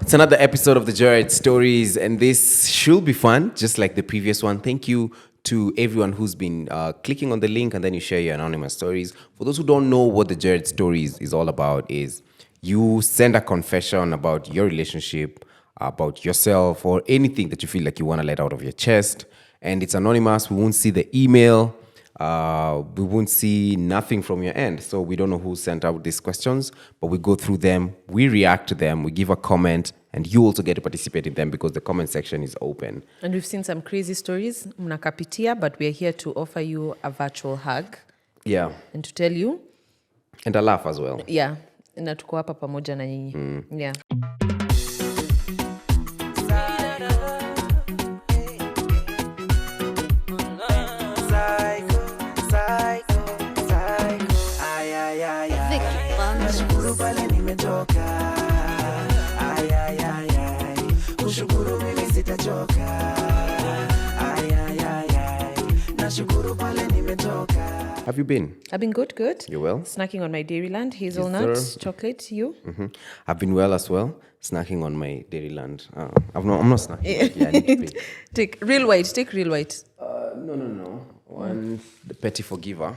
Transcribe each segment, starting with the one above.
It's another episode of the Joyride Stories, and this should be fun, just like the previous one. Thank you to everyone who's been clicking on the link, and then you share your anonymous stories. For those who don't know what the Joyride Stories is all about, is you send a confession about your relationship, about yourself, or anything that you feel like you want to let out of your chest. And it's anonymous. We won't see the email. We won't see nothing from your end. So we don't know who sent out these questions, but we go through them, we react to them, we give a comment, and you also get to participate in them because the comment section is open. And we've seen some crazy stories, mnakapitia, but we are here to offer you a virtual hug. Yeah. And to tell you. And a laugh as well. Yeah. Na tuko hapa pamoja na nyinyi. Yeah. Have you been? I've been good. You well? Snacking on my Dairyland hazelnut chocolate. You? Mm-hmm. I've been well as well. Snacking on my Dairyland. I'm not snacking. Yeah, I need to pay. Take real white. No. One, the Petty Forgiver.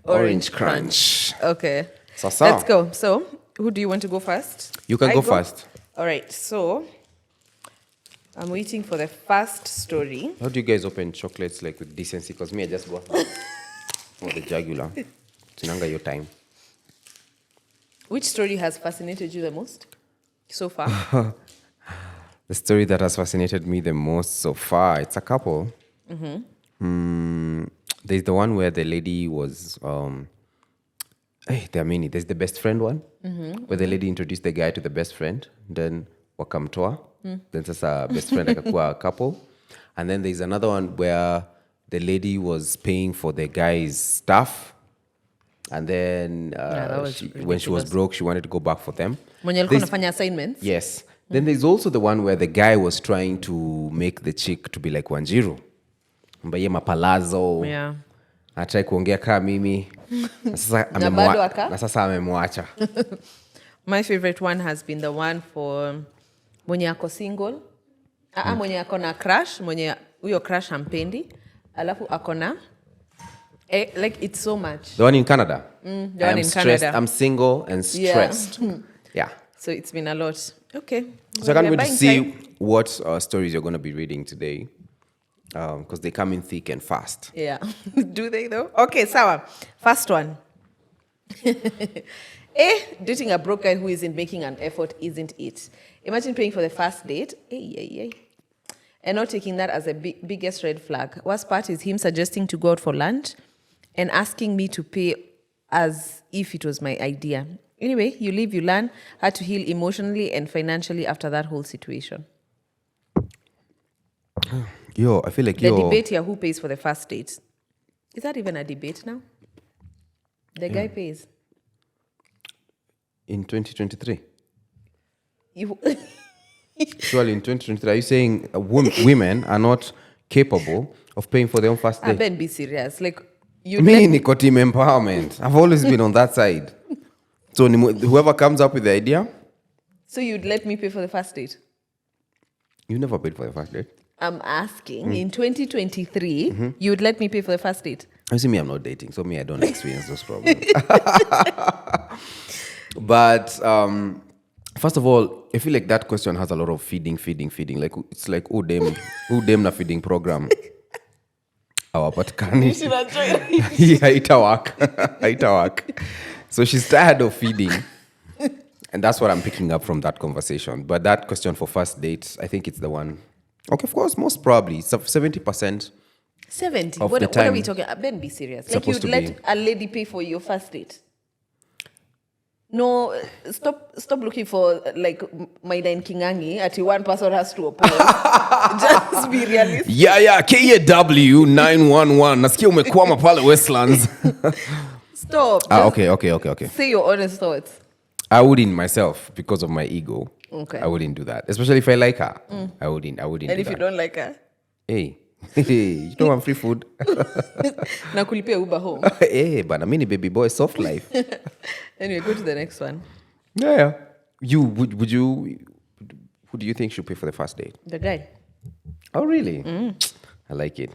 Orange Crunch. Okay. So. Let's go. So, who do you want to go first? You can go first. All right. So, I'm waiting for the first story. How do you guys open chocolates like with decency? Because me, I just go for the jugular. Tinanga your time. Which story has fascinated you the most so far? The story that has fascinated me the most so far, it's a couple. There's the one where the lady was, there are many. There's the best friend one, where the lady introduced the guy to the best friend, then wakamtoa, then sasa best friend akakuwa a couple. And then there's another one where the lady was paying for the guy's stuff, and then when she was broke, she wanted to go back for them. Mwenye alikuwa anafanya assignments? Yes. Then there's also the one where the guy was trying to make the chick to be like Wanjiru. Mbaye mapalazo. Yeah. Atrai kuongea kaa mimi. Na sasa amemwacha. My favorite one has been the one for mwenye ako single. Mwenye ako na crush, mwenye huyo crush hampendi. Alafu ako na like it's so much. The one in Canada. The one in Canada. I'm single and stressed. Yeah. So it's been a lot. Okay. So I can't wait to see what stories you're going to be reading today. Because they come in thick and fast. Yeah. Do they though? Okay, sawa. First one. Dating a broke guy who isn't making an effort, isn't it? Imagine paying for the first date. And not taking that as a biggest red flag. Worst part is him suggesting to go out for lunch and asking me to pay as if it was my idea. Anyway, you live, you learn how to heal emotionally and financially after that whole situation. I feel like the debate here, who pays for the first date? Is that even a debate now? The guy pays. In 2023? You... Surely in 2023, are you saying women are not capable of paying for their own first date? Ben, be serious. Like, niko team empowerment. I've always been on that side. So whoever comes up with the idea. So you'd let me pay for the first date? You never paid for the first date. I'm asking, in 2023, you would let me pay for the first date? You see, I'm not dating, so I don't experience those problems. But first of all, I feel like that question has a lot of feeding. Like it's like dem na feeding program. Hawapatikani. You should have joined. Haitawak. So she's tired of feeding. And that's what I'm picking up from that conversation. But that question for first dates, I think it's the one. Okay, of course, most probably. 70%. 70? Of What the time are we talking about? Ben, be serious. Like you'd let a lady pay for your first date? No, stop looking for like Maida and Kingangi. At one person has to oppose. Just be realistic. Yeah, KAW 911. Nasikia umekwama pale Westlands. Stop. Okay. Say your honest thoughts. I wouldn't myself because of my ego. Okay. I wouldn't do that. Especially if I like her. I wouldn't and do if that. you don't like her? Hey, you don't want free food? Na kulipia Uber home. Hey, but I mean, baby boy, soft life. Anyway, go to the next one. Yeah. You would you Who do you think should pay for the first date? The guy. Oh, really? I like it.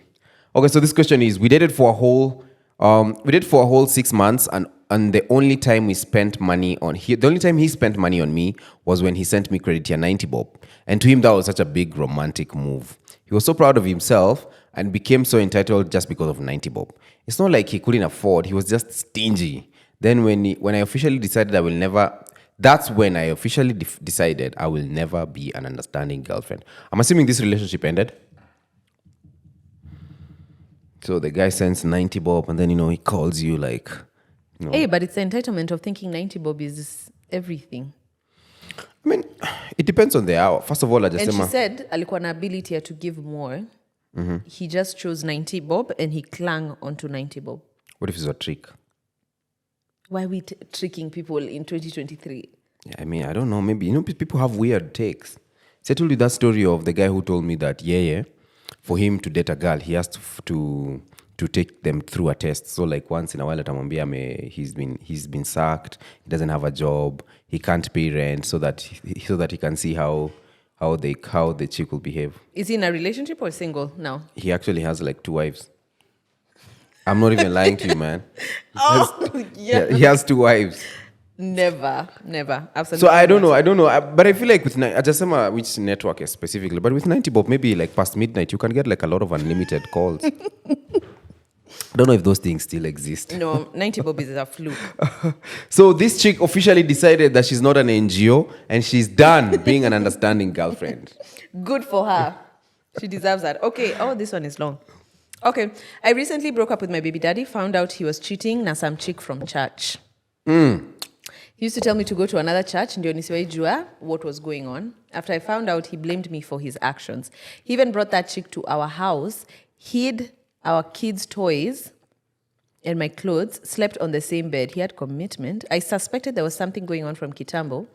Okay, so this question is: we dated for a whole 6 months, and the only time he spent money on me was when he sent me credit 90 bob, and to him that was such a big romantic move. He was so proud of himself and became so entitled just because of 90 bob. It's not like he couldn't afford; he was just stingy. Then when I officially decided I will never. That's when I officially decided I will never be an understanding girlfriend. I'm assuming this relationship ended. So the guy sends 90 bob and then, he calls you like... Hey, but it's the entitlement of thinking 90 bob is everything. I mean, it depends on the hour. First of all, And she said, alikuwa na ability to give more. He just chose 90 bob and he clung onto 90 bob. What if it's a trick? Why are we tricking people in 2023? Yeah, I mean, I don't know. Maybe, people have weird takes. See, I told you that story of the guy who told me that, for him to date a girl, he has to take them through a test. So like once in a while atamwambia he's been sacked, he doesn't have a job, he can't pay rent so that he can see how the chick will behave. Is he in a relationship or single now? He actually has like 2 wives. I'm not even lying to you, man. He has 2 wives. Never. Absolutely. So I don't know. But I feel like with I just say which network specifically. But with 90 bob, maybe like past midnight, you can get like a lot of unlimited calls. I don't know if those things still exist. No, 90 bob is a fluke. So this chick officially decided that she's not an NGO and she's done being an understanding girlfriend. Good for her. She deserves that. Okay. Oh, this one is long. Okay. I recently broke up with my baby daddy, found out he was cheating na some chick from church. He used to tell me to go to another church, ndio nisiwaijua what was going on. After I found out, he blamed me for his actions. He even brought that chick to our house, hid our kids' toys and my clothes, slept on the same bed. He had commitment. I suspected there was something going on from Kitambo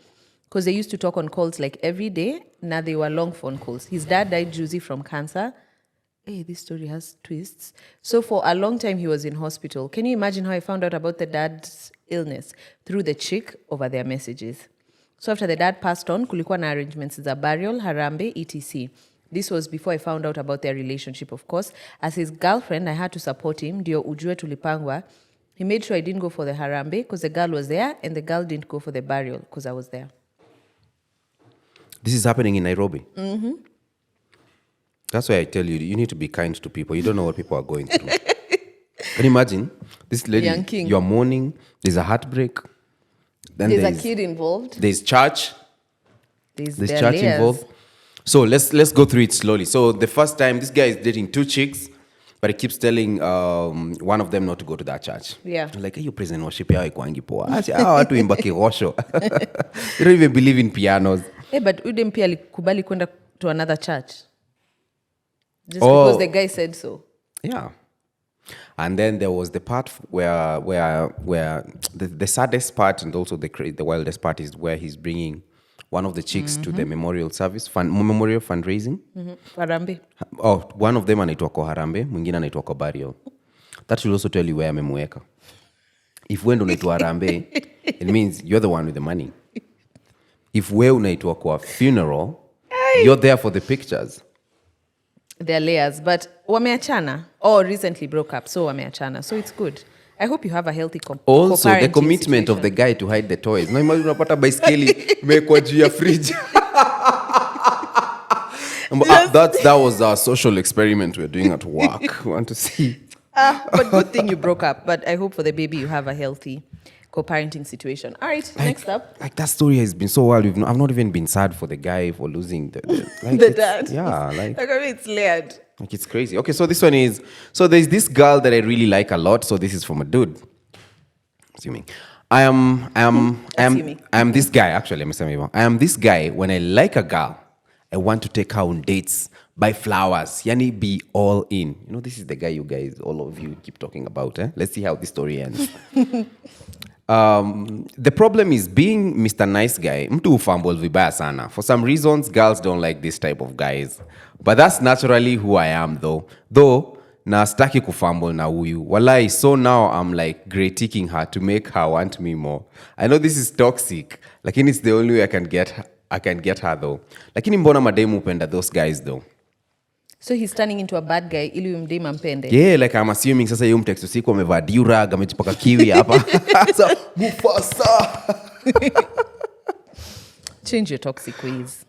because they used to talk on calls like every day. Now they were long phone calls. His dad died juicy from cancer. Hey, this story has twists. So for a long time, he was in hospital. Can you imagine how I found out about the dad's illness? Through the chick over their messages. So after the dad passed on, kulikuwa na arrangements za burial, harambe, etc. This was before I found out about their relationship, of course. As his girlfriend, I had to support him. Ndio ujue tulipangwa. He made sure I didn't go for the harambe because the girl was there, and the girl didn't go for the burial because I was there. This is happening in Nairobi? Mm-hmm. That's why I tell you, you need to be kind to people. You don't know what people are going through. Can you imagine? This lady, Young king. You're mourning, there's a heartbreak. Then there's a kid involved. There's church. There's church involved. So let's go through it slowly. So the first time, this guy is dating 2 chicks, but he keeps telling one of them not to go to that church. Yeah. Like, you praise and worship yao haikuangi poa. Watu imba kirosho. You don't even believe in pianos. Hey, but udem pia alikubali kwenda to another church. Just because the guy said so. Yeah. And then there was the part where the saddest part and also the wildest part is where he's bringing one of the chicks to the memorial service, memorial fundraising. Harambe. Oh, one of them anaitwa kwa harambe, mwingine anaitwa kwa burial. That should also tell you where amemweka. If wewe ndo unaitwa harambe, it means you're the one with the money. If wewe unaitwa kwa funeral, you're there for the pictures. They're layers, but wameachana or recently broke up, so wameachana. So it's good. I hope you have a healthy also the commitment situation. of the guy to hide the toys. No, imagine unapata baiskeli imewekwa juu ya fridge. That was our social experiment we're doing at work. We want to see. But good thing you broke up. But I hope for the baby you have a healthy co-parenting situation. All right, next up. Like that story has been so wild. I've not even been sad for the guy for losing the dad. Yeah, like I mean, it's layered. Like it's crazy. Okay, so this one is there's this girl that I really like a lot. So this is from a dude. Assuming. I am this guy, actually. I am this guy when I like a girl, I want to take her on dates, buy flowers, yani be all in. You know, this is the guy you guys, all of you keep talking about. Let's see how this story ends. The problem is being Mr. Nice Guy, mtu ufumble vibaya sana. For some reasons, girls don't like this type of guys. But that's naturally who I am though na staki kufumble na huyu. Walai, so now I'm like critiquing her to make her want me more. I know this is toxic, lakini it's the only way I can get I can get her though. Lakini mbona mademu upenda those guys though? So he's turning into a bad guy ili umdem ampende. Yeah, like I'm assuming sasa yeye mtext usiku amevaa durag amejipaka kiwi hapa. So Mufasa. Change your toxic ways.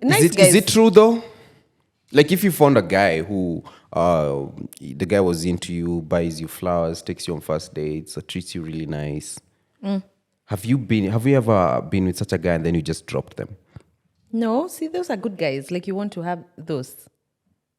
Is it true though? Like if you found a guy who the guy was into you, buys you flowers, takes you on first dates, or treats you really nice. Have you ever been with such a guy and then you just dropped them? No, see, those are good guys. Like you want to have those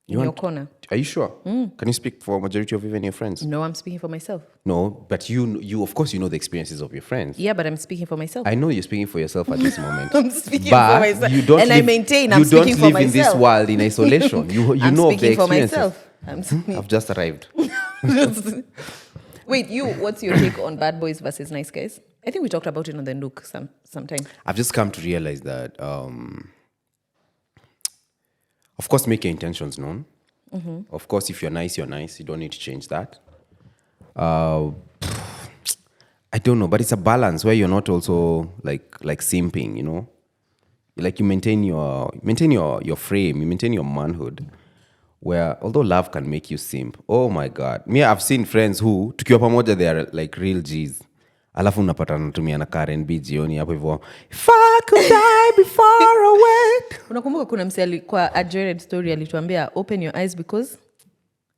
in your corner. Are you sure? Can you speak for majority of even your friends? No, I'm speaking for myself. No, but you of course you know the experiences of your friends. Yeah, but I'm speaking for myself. I know you're speaking for yourself at this moment. I'm speaking but for myself. You don't and live, I maintain I'm speaking for myself. You don't live in this world in isolation. You I'm know of the speaking for experiences. myself. I've just arrived. Wait, what's your take on bad boys versus nice guys? I think we talked about it on the Nook sometime. I've just come to realize that, of course, make your intentions known. Of course, if you're nice, you're nice. You don't need to change that. I don't know, but it's a balance where you're not also like simping, you know? Like you maintain your frame, you maintain your manhood. Where although love can make you simp, oh my God. Me, I've seen friends who, tukiwa pamoja, they are like real G's. Alafu unapata natumia na Karen B jioni hapo hivyo. If I could die before I wake. Unakumbuka kuna msee kwa a Joyride story alituambia open your eyes because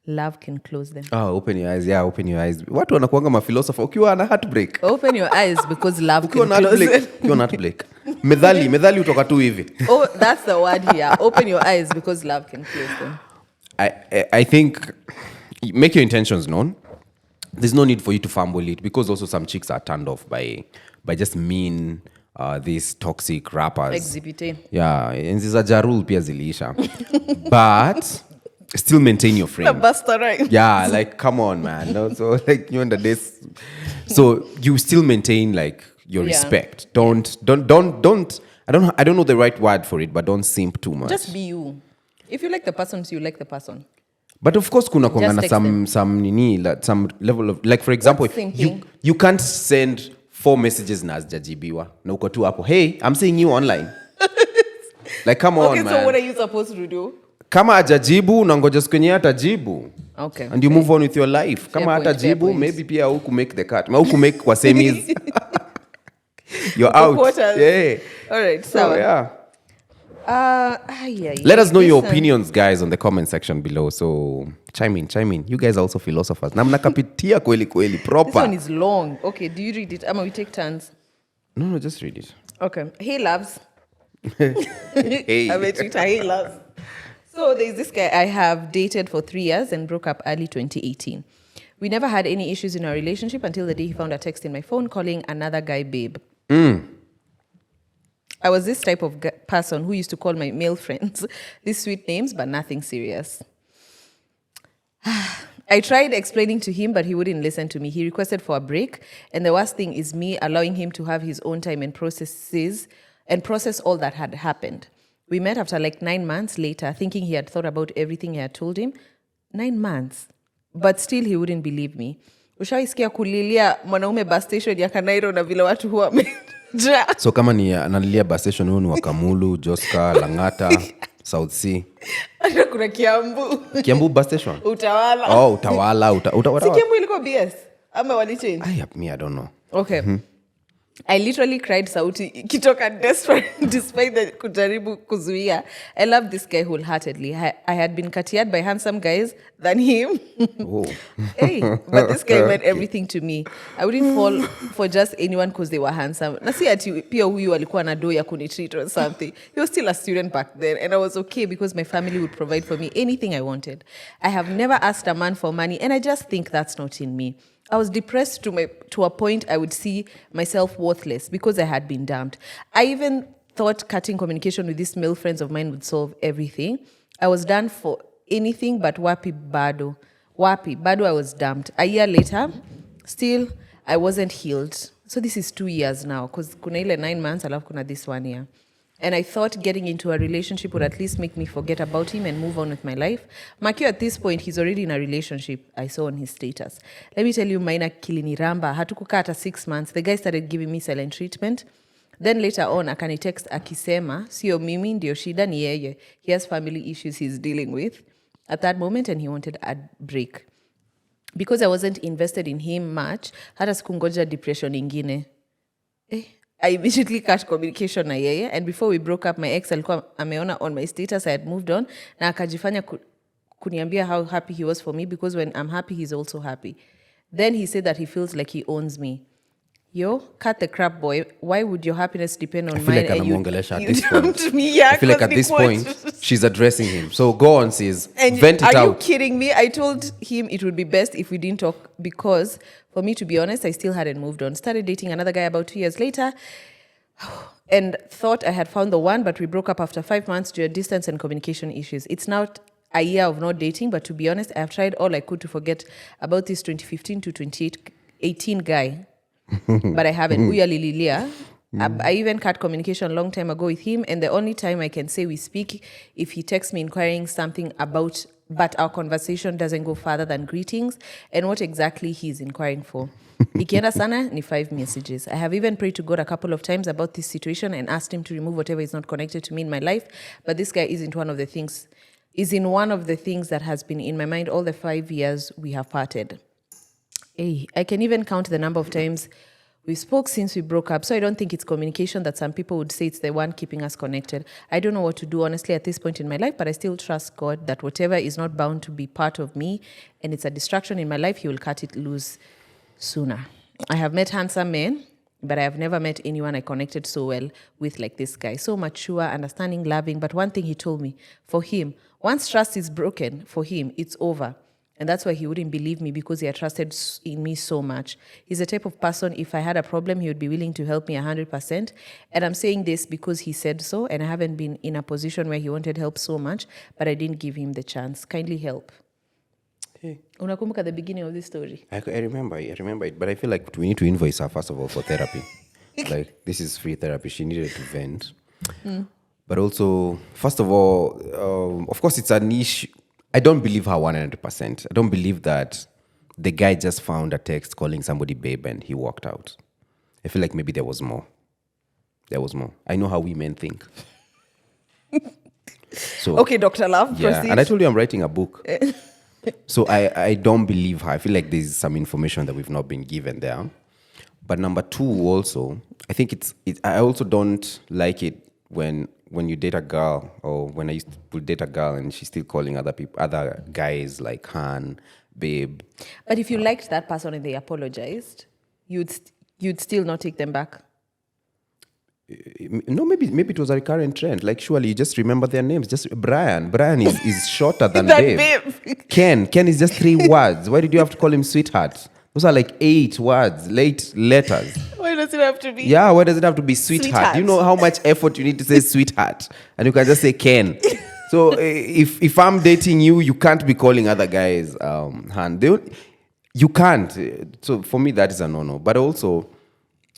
love can close them. Open your eyes. Yeah, open your eyes. Watu wanakuanga mafilosopher ukiwa na heartbreak. Open your eyes because love can close them. Ukiwa na heartbreak. Medhali utoka tu hivi. Oh, that's the word here. Open your eyes because love can close them. I think make your intentions known. There's no need for you to fumble it because also some chicks are turned off by just mean these toxic rappers. Exhibit. Yeah, and there's a jarul pia zilisha. But still maintain your frame. Buster, right? Yeah, like come on, man. No, so like you under this, so you still maintain like your respect. Don't. I don't know the right word for it, but don't simp too much. Just be you. If you like the person, so you like the person. But of course, kuna kuangana some level of, like for example, you can't send 4 messages na hazijajibiwa na uko tu hapo, hey, I'm seeing you online. Like come on, man. Okay, so what are you supposed to do? Kama hajajibu unangoja siku yenyewe atajibu. Okay. And you move on with your life. Kama hatajibu, maybe pia huku make the cut. Huku make kwa semis. You're out. Yeah. All right, so yeah. Let us know your opinions, guys, on the comment section below. So chime in. You guys are also philosophers. Na mnakapitia kweli proper. This one is long. Okay, do you read it? We take turns. No, just read it. Okay. Hey, loves. Hey. I bet you hey, loves. So there's this guy I have dated for 3 years and broke up early 2018. We never had any issues in our relationship until the day he found a text in my phone calling another guy babe. I was this type of person who used to call my male friends these sweet names, but nothing serious. I tried explaining to him, but he wouldn't listen to me. He requested for a break, and the worst thing is me allowing him to have his own time and process all that had happened. We met after like 9 months later, thinking he had thought about everything I had told him. 9 months. But still he wouldn't believe me. Ushaisikia kulilia mwanaume bus station ya Kanairo na vile watu huwa So kama ni analilia bus station huo ni Wakamulu, Joska, Langata, South Sea. Hata kuna Kiambu bus station? Utawala. Oh, Utawala. Si Kiambu ilikuwa BS? Ama walichange? I don't know. Okay. I literally cried sauti ikitoka desperate despite the kujaribu kuzuia. I love this guy wholeheartedly. I had been katiad by handsome guys than him. Oh. Hey, but this guy meant everything to me. I wouldn't fall for just anyone because they were handsome. Na si ati pia huyu alikuwa na do ya kunitreat or something. He was still a student back then and I was okay because my family would provide for me anything I wanted. I have never asked a man for money and I just think that's not in me. I was depressed to a point I would see myself worthless because I had been dumped. I even thought cutting communication with these male friends of mine would solve everything. I was done for anything but wapi bado. I was dumped. A year later, still, I wasn't healed. So this is 2 years now because kuna ile 9 months, alafu kuna this 1 year. And I thought getting into a relationship would at least make me forget about him and move on with my life. Makio, at this point, he's already in a relationship, I saw on his status. Let me tell you, maina kiliniramba. Hatukukaa hata 6 months. The guy started giving me silent treatment. Then later on, akanitext akisema, sio mimi ndio shida ni yeye. He has family issues he's dealing with at that moment and he wanted a break. Because I wasn't invested in him much, hata sikungoja depression ingine. I immediately cut communication na yeye, and before we broke up, my ex alikuwa ameona on my status I had moved on, na akajifanya kuniambia how happy he was for me because when I'm happy, he's also happy. Then he said that he feels like he owns me. Yo, cut the crap, boy. Why would your happiness depend on mine? I feel like at this quote. point, she's addressing him. So go on, sis. And Vent it out. Are you kidding me? I told him it would be best if we didn't talk because, for me to be honest, I still hadn't moved on. Started dating another guy about 2 years later and thought I had found the one, but we broke up after 5 months due to distance and communication issues. It's now a year of not dating, but to be honest, I have tried all I could to forget about this 2015 to 2018 guy. But I haven't. Uya Lililia. I even cut communication a long time ago with him, and the only time I can say we speak if he texts me inquiring something about, but our conversation doesn't go further than greetings and what exactly he's inquiring for. Ikienda sana ni 5 messages. I have even prayed to God a couple of times about this situation and asked him to remove whatever is not connected to me in my life, but this guy is in one of the things that has been in my mind all the 5 years we have parted. Hey, I can even count the number of times we spoke since we broke up, so I don't think it's communication that some people would say it's the one keeping us connected. I don't know what to do, honestly, at this point in my life, but I still trust God that whatever is not bound to be part of me and it's a distraction in my life, he will cut it loose sooner. I have met handsome men, but I have never met anyone I connected so well with like this guy. So mature, understanding, loving, but one thing he told me, for him, once trust is broken, for him, it's over. And that's why he wouldn't believe me because he had trusted in me so much. He's the type of person, if I had a problem, he would be willing to help me 100%. And I'm saying this because he said so, and I haven't been in a position where he wanted help so much, but I didn't give him the chance. Kindly help. Hey. Unakumbuka the beginning of this story? I remember it, but I feel like we need to invoice her, first of all, for therapy. Like, this is free therapy. She needed to vent. But also, first of all, of course, it's a niche. I don't believe her 100%. I don't believe that the guy just found a text calling somebody babe and he walked out. I feel like maybe there was more. I know how women think. So okay, Dr. Love, yeah, proceed. and I told you I'm writing a book. So I don't believe her. I feel like there's some information that we've not been given there. But number two, also, I think I also don't like it when you date a girl, or when I used to date a girl and she's still calling other guys like Han, babe. But if you liked that person and they apologized, you'd still not take them back? No, maybe it was a recurrent trend. Like, surely you just remember their names. Just Brian is shorter than babe. Ken is just 3 words. Why did you have to call him sweetheart? Those are like 8 words, late letters. Why does it have to be? Yeah, why does it have to be sweetheart? Do you know how much effort you need to say sweetheart? And you can just say Ken. So if I'm dating you, you can't be calling other guys Han. You can't. So for me, that is a no-no. But also,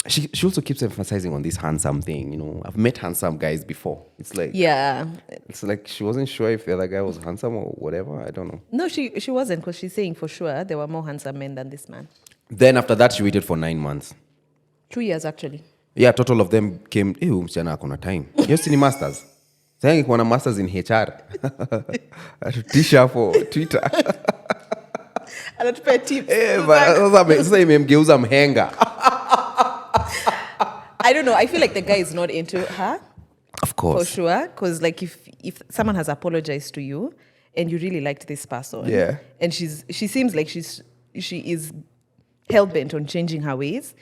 she also keeps emphasizing on this handsome thing. You know, I've met handsome guys before. It's like, yeah, it's like she wasn't sure if the other guy was handsome or whatever. I don't know. No, she wasn't, because she's saying for sure there were more handsome men than this man. Then after that, she waited for 9 months. 2 years actually. Yeah, total of them came. Ew, msichana akona time. Yes, ni masters. Saying kuna masters in HR. Tisha for Twitter. Anatupea tips. Sasa imemgeuza mhenga. I don't know. I feel like the guy is not into her. Of course. For sure. Because like if someone has apologized to you and you really liked this person. Yeah. And she seems like she is hell-bent on changing her ways,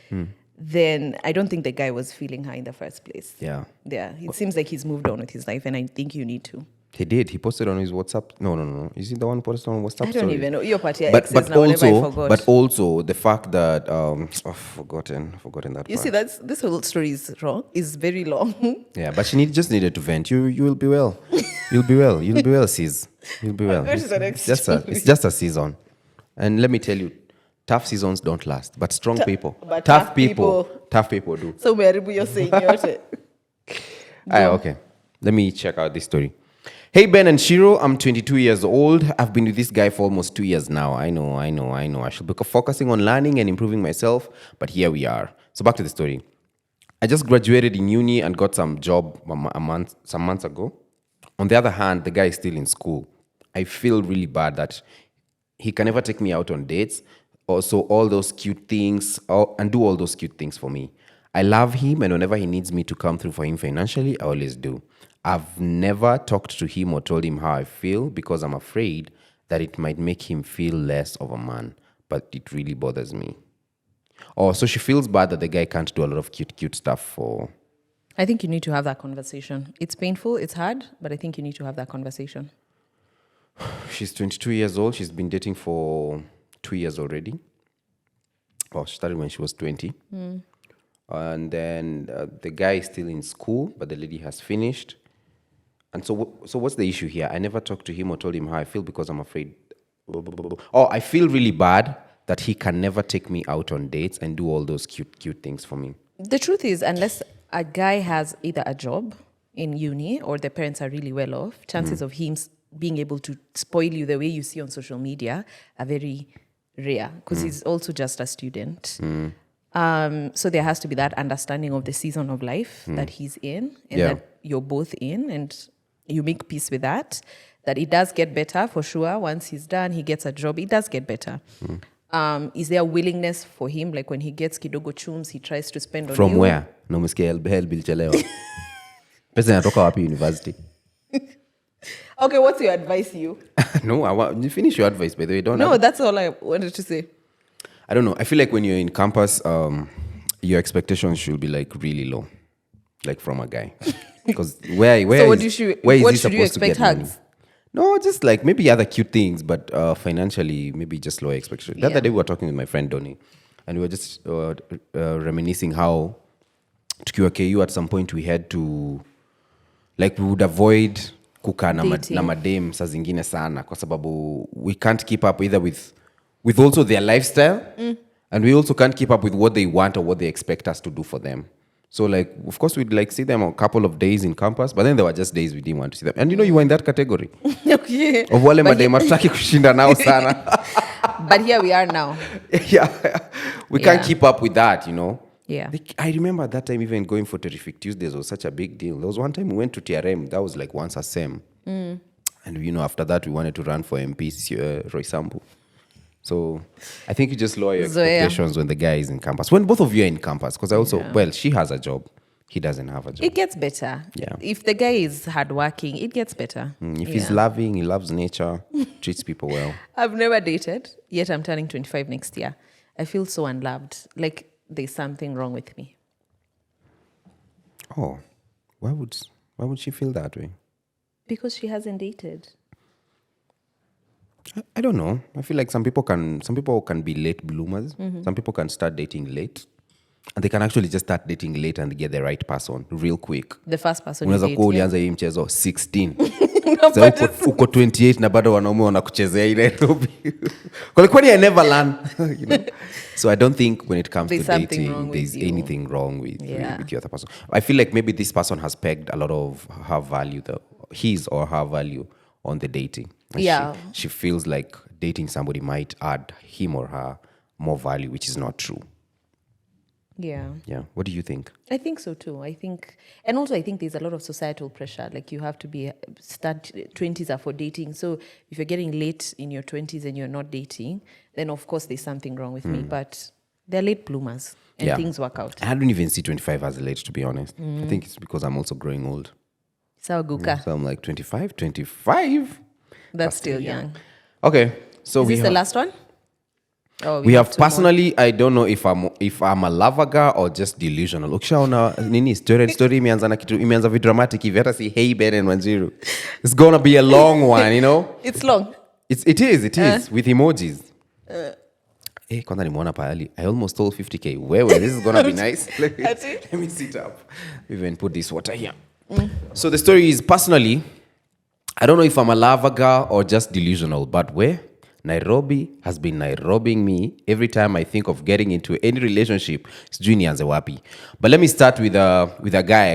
then I don't think the guy was feeling her in the first place. Yeah. Yeah. It seems like he's moved on with his life, and I think you need to. He did. He posted on his WhatsApp. No. Is he the one posted on WhatsApp? I don't even know. Your party but now, I forgot. But also the fact that I've forgotten that. You see, this whole story is wrong. Is very long. Yeah, but she just needed to vent. You will be well. You'll be well. You'll be well, sis. You'll be well. It's just a season, and let me tell you, tough seasons don't last, but strong people, but tough people do. So Maribu, you're saying yote. Okay. Let me check out this story. Hey, Ben and Shiro, I'm 22 years old. I've been with this guy for almost 2 years now. I know. I should be focusing on learning and improving myself, but here we are. So back to the story. I just graduated in uni and got some job some months ago. On the other hand, the guy is still in school. I feel really bad that he can never take me out on dates. Also, all those cute things and do all those cute things for me. I love him, and whenever he needs me to come through for him financially, I always do. I've never talked to him or told him how I feel because I'm afraid that it might make him feel less of a man, but it really bothers me. Oh, so she feels bad that the guy can't do a lot of cute stuff for... I think you need to have that conversation. It's painful, it's hard, but I think you need to have that conversation. She's 22 years old. She's been dating for 2 years already. Oh, she started when she was 20. And then the guy is still in school, but the lady has finished. And so what's the issue here? I never talked to him or told him how I feel because I'm afraid. Oh, I feel really bad that he can never take me out on dates and do all those cute things for me. The truth is, unless a guy has either a job in uni or the parents are really well off, chances of him being able to spoil you the way you see on social media are very rare because he's also just a student. So there has to be that understanding of the season of life that he's in and that you're both in, and you make peace with that it does get better for sure. Once he's done, he gets a job, it does get better. Is there a willingness for him, like when he gets kidogo chums, he tries to spend on From you? where? No, msikia bill chelewa. Pesa inatoka wapi university? Okay, what's your advice, you? No, you finish your advice, by the way. No, that's all I wanted to say. I don't know. I feel like when you're in campus, your expectations should be like really low, like from a guy. Because where So what should you expect? Hugs? No, just like maybe other cute things, but financially, maybe just low expectations. The other day we were talking with my friend Donnie, and we were just reminiscing how tukiwa KU at some point we had to, like, we would avoid kuka na madem saa zingine sana kwa sababu we can't keep up either with also their lifestyle, and we also can't keep up with what they want or what they expect us to do for them. So, like, of course, we'd like see them a couple of days in campus, but then there were just days we didn't want to see them. And you were in that category. Okay. Of wale madem hatutaki kushinda nao sana. But here we are now. We can't keep up with that, Yeah. I remember at that time even going for Terrific Tuesdays was such a big deal. There was one time we went to TRM. That was like once a sem. And, after that, we wanted to run for MP, Roy Sambu. So I think you just lower your expectations when the guy is in campus. When both of you are in campus, because I also, well, she has a job. He doesn't have a job. It gets better. Yeah. If the guy is hardworking, it gets better. If he's loving, he loves nature, treats people well. I've never dated, yet I'm turning 25 next year. I feel so unloved. Like there's something wrong with me. Oh, why would she feel that way? Because she hasn't dated. I don't know. I feel like some people can be late bloomers. Some people can start dating late. And they can actually just start dating late and get the right person real quick. The first person unaweza kuwa ulianza hii mchezo 16. Sasa uko 28 na bado wanaume wanakuchezea hii Nairobi. Kwani I never learn. So I don't think when it comes to dating, there's anything wrong with the other person. I feel like maybe this person has pegged a lot of her value, his or her value on the dating. She feels like dating somebody might add him or her more value, which is not true. Yeah. What do you think? I think so too. I think there's a lot of societal pressure. Like you have to start 20s are for dating. So if you're getting late in your 20s and you're not dating, then of course there's something wrong with me. But they're late bloomers and things work out. I don't even see 25 as late, to be honest. I think it's because I'm also growing old. So Guka. So I'm like 25. That's still young. Okay. So is this the last one? Oh, we have personally, more. I don't know if I'm a lover girl or just delusional. Ukishaona nini story imeanza dramatic hivi hata si hey Ben and Wanjiru. It's gonna be a long one, It's long. It is with emojis. Kwanza nimeona pahali. I almost told 50k. Where this is gonna be nice. Let me sit up. We even put this water here. So the story is personally, I don't know if I'm a lover girl or just delusional, but where Nairobi has been Nairobing me every time I think of getting into any relationship. Sijui nianze wapi. But let me start with a guy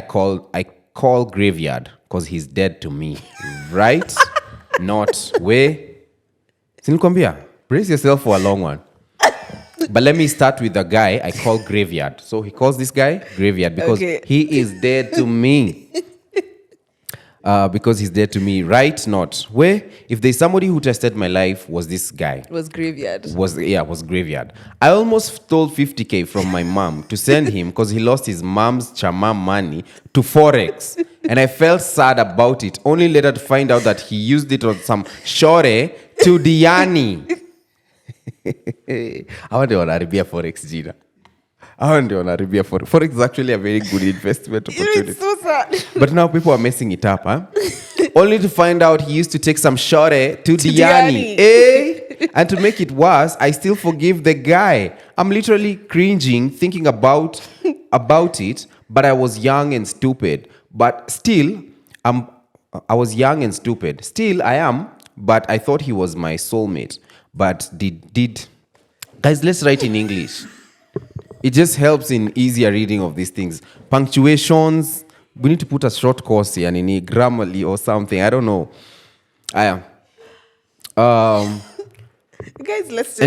I call Graveyard because he's dead to me. Right? Not where. Sinikwambia, brace yourself for a long one. But let me start with the guy I call Graveyard. So he calls this guy Graveyard because he is dead to me. Because he's dead to me, right? Not where if there's somebody who tested my life was this guy. Was Graveyard. Was Graveyard. I almost stole 50K from my mom to send him because he lost his mom's chama money to Forex. And I felt sad about it, only later to find out that he used it on some shore to Diani. I want to Arabia Forex, Gina. I want to Arabia Forex. Forex is actually a very good investment opportunity. It's so sad. But now people are messing it up, huh? Only to find out he used to take some shore to Diani. Eh? And to make it worse, I still forgive the guy. I'm literally cringing thinking about it, but I was young and stupid. But still, I was young and stupid. Still, I am, but I thought he was my soulmate. But did guys, let's write in English. It just helps in easier reading of these things. Punctuations. We need to put a short course here, in Grammarly or something. I don't know. Guys, let's just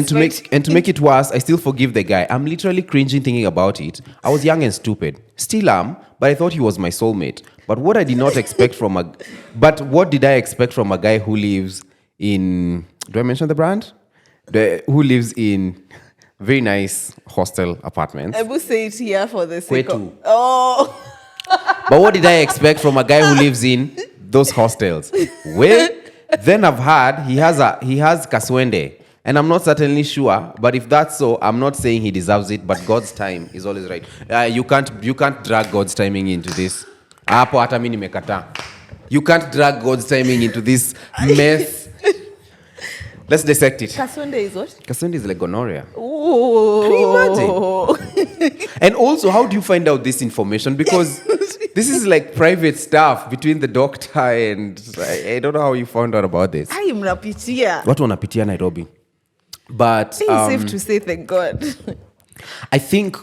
and to make it worse, I still forgive the guy. I'm literally cringing thinking about it. I was young and stupid. Still am, but I thought he was my soulmate. But what did I expect from a guy who lives in, do I mention the brand? Who lives in very nice hostel apartments. I will say it here for the sake Kwetu. of... Oh. But what did I expect from a guy who lives in those hostels? Well, then I've heard he has kaswende. And I'm not certainly sure, but if that's so, I'm not saying he deserves it, but God's time is always right. You can't drag God's timing into this. Hapo hata mimi nimekataa. You can't drag God's timing into this mess. Let's dissect it. Kaswende is what? Kaswende is like gonorrhea. Oh. Can you imagine? And also, how do you find out this information? Because this is like private stuff between the doctor and... I don't know how you found out about this. I am napitia. Watu wanapitia Nairobi. But... It's safe to say thank God. I think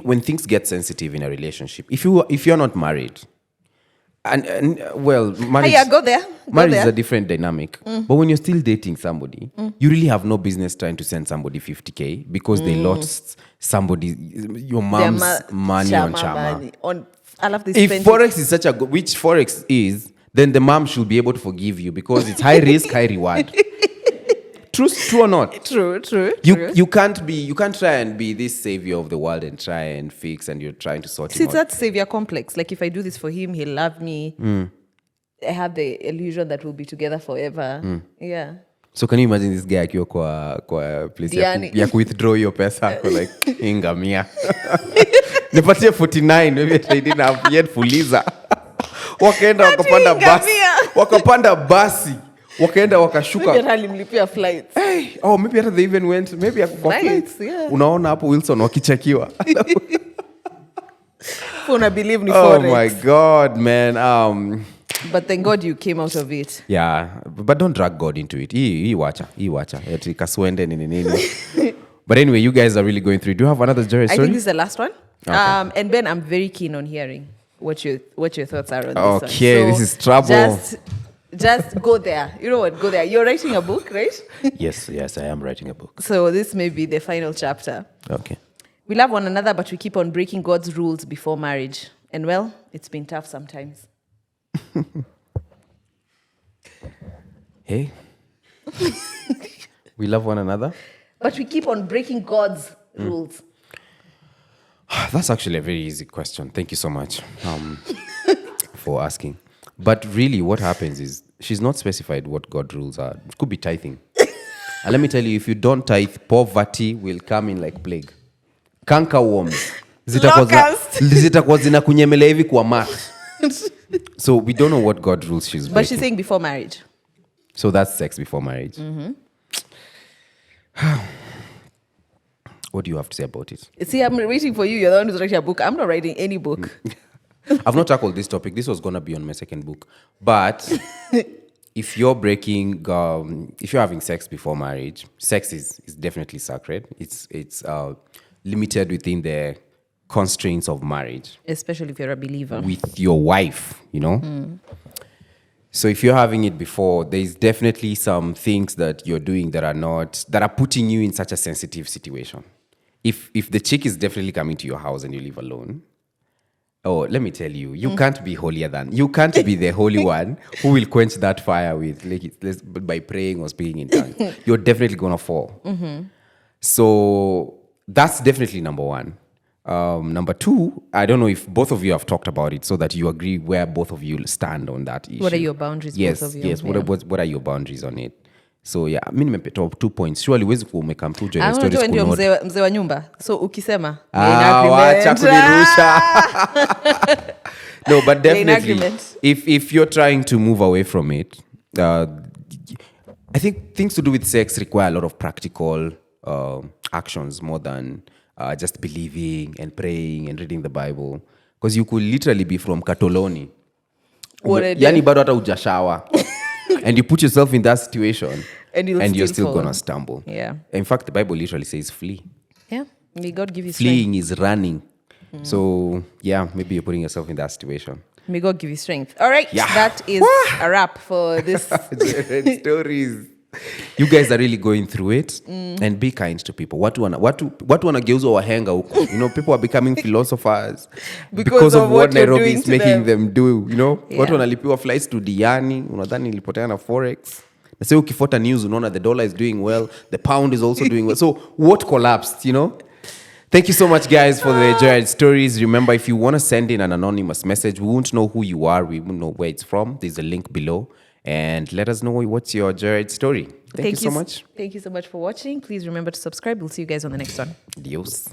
when things get sensitive in a relationship, if you're not married... And well, marriage, Go there. Marriage is a different dynamic. But when you're still dating somebody, you really have no business trying to send somebody 50K because they lost your mom's money on Chama. I love this. If Forex is such a good, which Forex is, then the mom should be able to forgive you because it's high risk, high reward. True or not? True. You can't try and be this savior of the world and try and fix, and you're trying to sort him out. It's that savior complex. Like if I do this for him, he'll love me. I have the illusion that we'll be together forever. Yeah. So can you imagine this guy akiwa kwa place ya withdraw your pesa kwa like ingamia. Nipatie 49 maybe I didn't have yet fuliza. Wakaenda wakapanda basi. Wakaenda wakashuka. Maybe hata alimlipia flights. Hey, maybe hata they even went kwa flights. Yeah. Unaona hapo Wilson wakichekiwa. Una believe ni Oh Forex. my God, man. But thank God you came out of it. Yeah, but don't drag God into it. Hii wacha. Eti kaswende nini. But anyway, you guys are really going through. Do you have another Joyride story? I think this is the last one. Okay. And Ben, I'm very keen on hearing what your thoughts are on this one. Okay, this is trouble. Just go there. You know what? Go there. You're writing a book, right? Yes, I am writing a book. So this may be the final chapter. Okay. We love one another, but we keep on breaking God's rules before marriage. And well, it's been tough sometimes. Hey. We love one another. But we keep on breaking God's rules. That's actually a very easy question. Thank you so much for asking. But really, what happens is she's not specified what God's rules are. It could be tithing. And let me tell you, if you don't tithe, poverty will come in like plague. Canker worms. Zitakuwa zinakunyemelea hivi kwa mat. So we don't know what God's rules she's breaking. But she's saying before marriage. So that's sex before marriage. What do you have to say about it? See, I'm waiting for you. You're the one who's writing a book. I'm not writing any book. I've not tackled this topic. This was going to be on my second book. But if you're if you're having sex before marriage, sex is definitely sacred. It's limited within the constraints of marriage. Especially if you're a believer. With your wife, you know. So if you're having it before, there's definitely some things that you're doing that are putting you in such a sensitive situation. If the chick is definitely coming to your house and you live alone, oh, let me tell you, you can't be you can't be the holy one who will quench that fire by praying or speaking in tongues. You're definitely gonna fall. So that's definitely number one. Number two, I don't know if both of you have talked about it so that you agree where both of you stand on that issue. What are your boundaries, Yes, both of you? yes. What are your boundaries on it? So yeah, mi nimepeta 2 points. Surely huwezi kumeka tu Joyride stories Unajua ndio kunod. mzee wa nyumba. So ukisema Wacha kunirusha. No, but definitely, agreement. if you're trying to move away from it, I think things to do with sex require a lot of practical actions more than just believing and praying and reading the Bible. Because you could literally be from Katoloni. Yani bado hata ujashawa. And you put yourself in that situation. And you're still going to stumble. Yeah. In fact, the Bible literally says flee. Yeah. May God give you Fleeing is running. So, yeah, maybe you're putting yourself in that situation. May God give you strength. All right. Yeah. That is a wrap for this. Stories. You guys are really going through it. And be kind to people. Watu wanageuzwa wahenga huko. You know, people are becoming philosophers because of what Nairobi is making them do. You know, watu wanalipiwa flights to Diani. Unadhani nilipotea na Forex. Na sasa ukifuata news unaona the dollar is doing well, the pound is also doing well. So what collapsed, you know? Thank you so much, guys, for the Joyride stories. Remember, if you want to send in an anonymous message, we won't know who you are. We won't know where it's from. There's a link below. And let us know what's your Joyride story. Thank you so much. Thank you so much for watching. Please remember to subscribe. We'll see you guys on the next one. Adios.